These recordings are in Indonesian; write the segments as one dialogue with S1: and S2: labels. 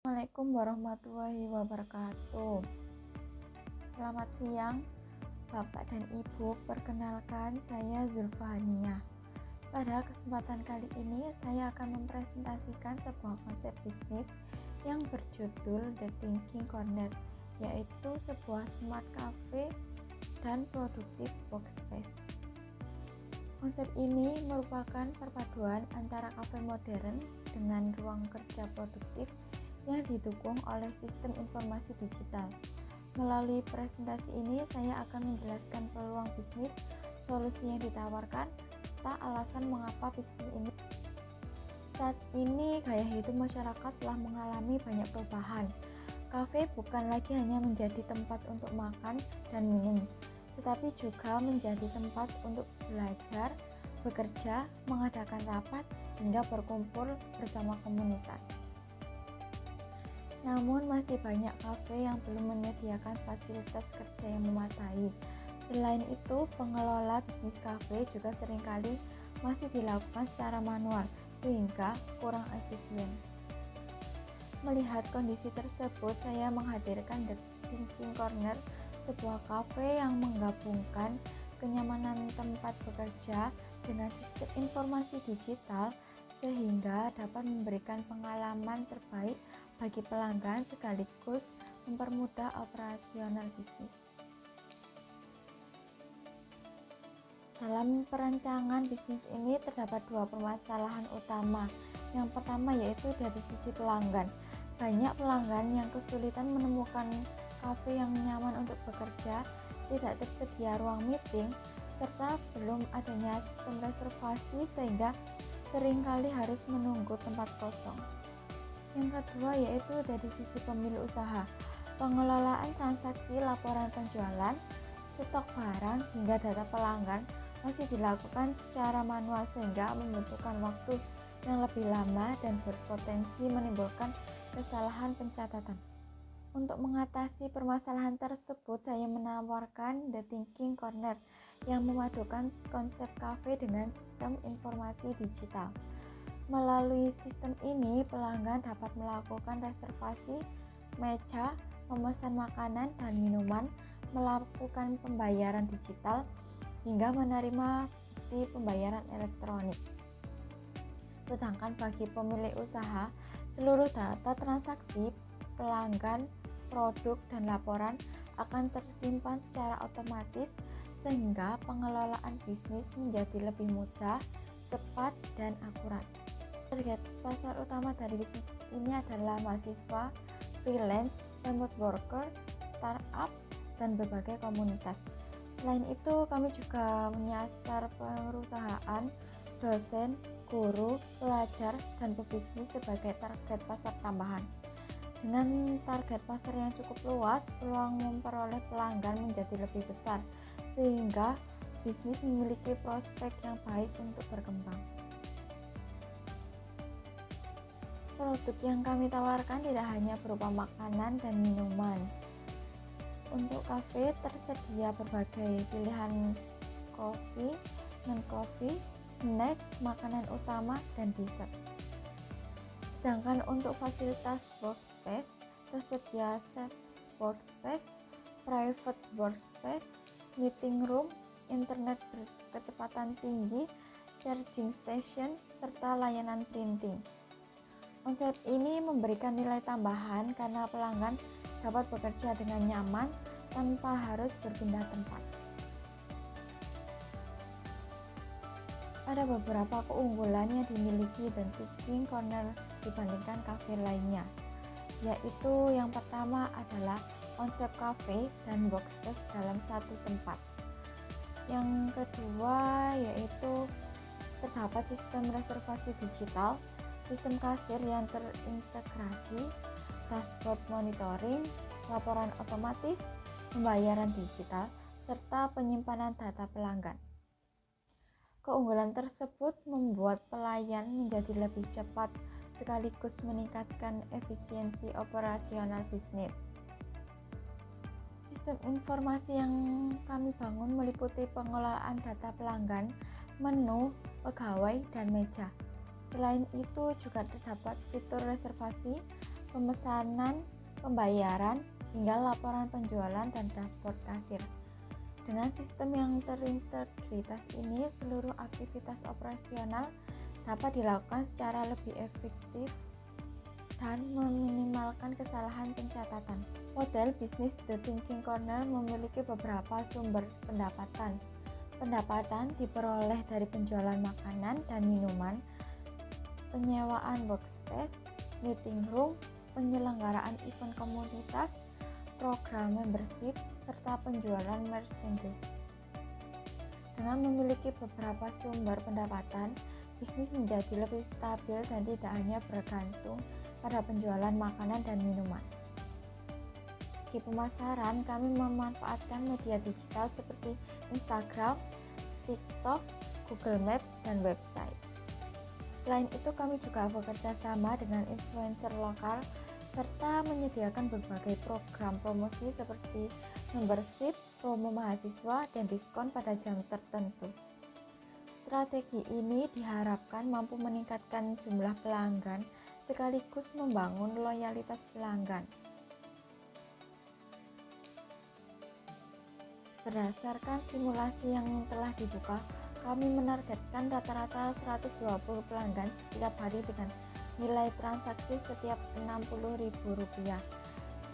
S1: Assalamualaikum warahmatullahi wabarakatuh. Selamat siang, Bapak dan Ibu. Perkenalkan, saya Zulfahania. Pada kesempatan kali ini, saya akan mempresentasikan sebuah konsep bisnis yang berjudul The Thinking Corner, yaitu sebuah smart cafe dan productive workspace. Konsep ini merupakan perpaduan antara kafe modern dengan ruang kerja produktif yang didukung oleh sistem informasi digital. Melalui presentasi ini, saya akan menjelaskan peluang bisnis, solusi yang ditawarkan, serta alasan mengapa bisnis ini. Saat ini, gaya hidup masyarakat telah mengalami banyak perubahan. Kafe bukan lagi hanya menjadi tempat untuk makan dan minum, tetapi juga menjadi tempat untuk belajar, bekerja, mengadakan rapat, hingga berkumpul bersama komunitas. Namun masih banyak kafe yang belum menyediakan fasilitas kerja yang memadai. Selain itu, pengelola bisnis kafe juga seringkali masih dilakukan secara manual sehingga kurang efisien. Melihat kondisi tersebut, saya menghadirkan The Thinking Corner, sebuah kafe yang menggabungkan kenyamanan tempat bekerja dengan sistem informasi digital sehingga dapat memberikan pengalaman terbaik bagi pelanggan sekaligus mempermudah operasional bisnis. Dalam perancangan bisnis ini terdapat dua permasalahan utama. Yang pertama yaitu dari sisi pelanggan. Banyak pelanggan yang kesulitan menemukan kafe yang nyaman untuk bekerja, tidak tersedia ruang meeting, serta belum adanya sistem reservasi sehingga seringkali harus menunggu tempat kosong. Yang kedua yaitu dari sisi pemilik usaha. Pengelolaan transaksi, laporan penjualan, stok barang, hingga data pelanggan masih dilakukan secara manual sehingga membutuhkan waktu yang lebih lama dan berpotensi menimbulkan kesalahan pencatatan. Untuk mengatasi permasalahan tersebut, saya menawarkan The Thinking Corner yang memadukan konsep kafe dengan sistem informasi digital. Melalui sistem ini, pelanggan dapat melakukan reservasi meja, memesan makanan dan minuman, melakukan pembayaran digital, hingga menerima bukti pembayaran elektronik. Sedangkan bagi pemilik usaha, seluruh data transaksi pelanggan, produk, dan laporan akan tersimpan secara otomatis sehingga pengelolaan bisnis menjadi lebih mudah, cepat, dan akurat. Target pasar utama dari bisnis ini adalah mahasiswa, freelance, remote worker, startup, dan berbagai komunitas. Selain itu, kami juga menyasar perusahaan, dosen, guru, pelajar, dan pebisnis sebagai target pasar tambahan. Dengan target pasar yang cukup luas, peluang memperoleh pelanggan menjadi lebih besar, sehingga bisnis memiliki prospek yang baik untuk berkembang. Produk yang kami tawarkan tidak hanya berupa makanan dan minuman. Untuk kafe tersedia berbagai pilihan kopi, non-kopi, snack, makanan utama, dan dessert. Sedangkan untuk fasilitas workspace tersedia shared workspace, private workspace, meeting room, internet berkecepatan tinggi, charging station, serta layanan printing. Konsep ini memberikan nilai tambahan karena pelanggan dapat bekerja dengan nyaman tanpa harus berpindah tempat. Ada beberapa keunggulan yang dimiliki The Thinking Corner dibandingkan kafe lainnya, yaitu yang pertama adalah konsep kafe dan workspace dalam satu tempat. Yang kedua yaitu terdapat sistem reservasi digital, sistem kasir yang terintegrasi, dashboard monitoring, laporan otomatis, pembayaran digital, serta penyimpanan data pelanggan. Keunggulan tersebut membuat pelayan menjadi lebih cepat sekaligus meningkatkan efisiensi operasional bisnis. Sistem informasi yang kami bangun meliputi pengelolaan data pelanggan, menu, pegawai, dan meja. Selain itu juga terdapat fitur reservasi, pemesanan, pembayaran, hingga laporan penjualan dan dashboard kasir. Dengan sistem yang terintegritas ini, seluruh aktivitas operasional dapat dilakukan secara lebih efektif dan meminimalkan kesalahan pencatatan. Model bisnis The Thinking Corner memiliki beberapa sumber pendapatan. Pendapatan diperoleh dari penjualan makanan dan minuman, penyewaan workspace, meeting room, penyelenggaraan event komunitas, program membership, serta penjualan merchandise. Dengan memiliki beberapa sumber pendapatan, bisnis menjadi lebih stabil dan tidak hanya bergantung pada penjualan makanan dan minuman. Di pemasaran, kami memanfaatkan media digital seperti Instagram, TikTok, Google Maps, dan website. Selain itu, kami juga bekerja sama dengan influencer lokal serta menyediakan berbagai program promosi seperti membership, promo mahasiswa, dan diskon pada jam tertentu. Strategi ini diharapkan mampu meningkatkan jumlah pelanggan sekaligus membangun loyalitas pelanggan. Berdasarkan simulasi yang telah dibuka, kami menargetkan rata-rata 120 pelanggan setiap hari dengan nilai transaksi setiap Rp60.000.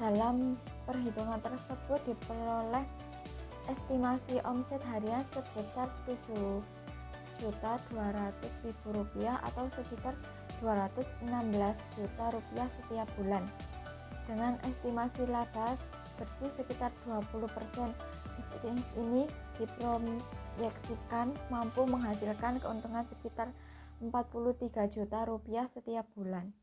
S1: Dalam perhitungan tersebut diperoleh estimasi omset harian sebesar Rp7.200.000 atau sekitar Rp216 juta setiap bulan. Dengan estimasi laba bersih sekitar 20%, bisnis ini diproyeksikan mampu menghasilkan keuntungan sekitar Rp43 juta setiap bulan.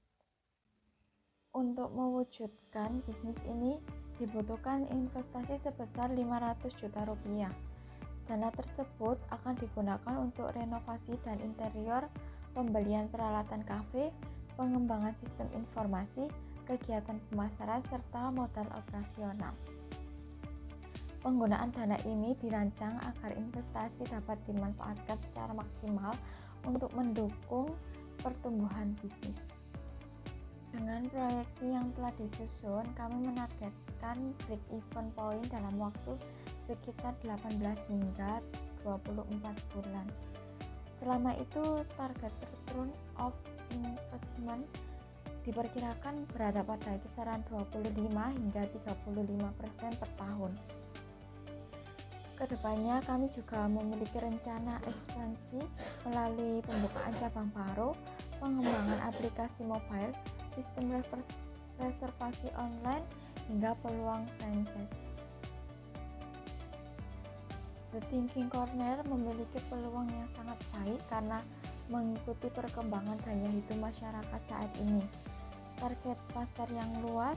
S1: Untuk mewujudkan bisnis ini dibutuhkan investasi sebesar Rp500 juta. Dana tersebut akan digunakan untuk renovasi dan interior, pembelian peralatan kafe, pengembangan sistem informasi, kegiatan pemasaran, serta modal operasional. Penggunaan dana ini dirancang agar investasi dapat dimanfaatkan secara maksimal untuk mendukung pertumbuhan bisnis. Dengan proyeksi yang telah disusun, kami menargetkan break-even point dalam waktu sekitar 18 hingga 24 bulan. Selama itu, target return of investment diperkirakan berada pada kisaran 25 hingga 35% per tahun. Kedepannya, kami juga memiliki rencana ekspansi melalui pembukaan cabang baru, pengembangan aplikasi mobile, sistem reservasi online, hingga peluang franchise. The Thinking Corner memiliki peluang yang sangat baik karena mengikuti perkembangan gaya hidup masyarakat saat ini. Target pasar yang luas,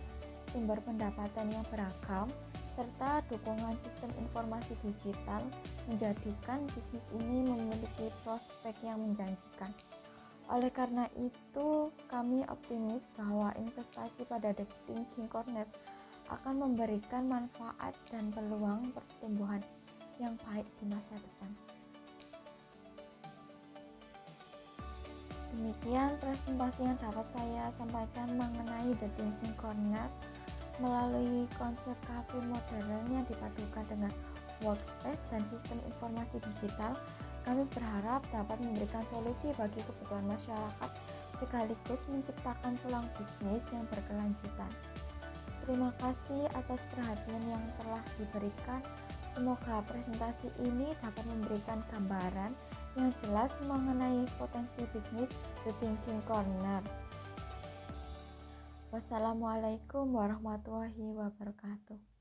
S1: sumber pendapatan yang beragam, serta dukungan sistem informasi digital menjadikan bisnis ini memiliki prospek yang menjanjikan. Oleh karena itu, kami optimis bahwa investasi pada The Thinking Corner akan memberikan manfaat dan peluang pertumbuhan yang baik di masa depan. Demikian presentasi yang dapat saya sampaikan mengenai The Thinking Corner. Melalui konsep cafe modern yang dipadukan dengan workspace dan sistem informasi digital, kami berharap dapat memberikan solusi bagi kebutuhan masyarakat sekaligus menciptakan peluang bisnis yang berkelanjutan. Terima kasih atas perhatian yang telah diberikan. Semoga presentasi ini dapat memberikan gambaran yang jelas mengenai potensi bisnis The Thinking Corner. Wassalamualaikum warahmatullahi wabarakatuh.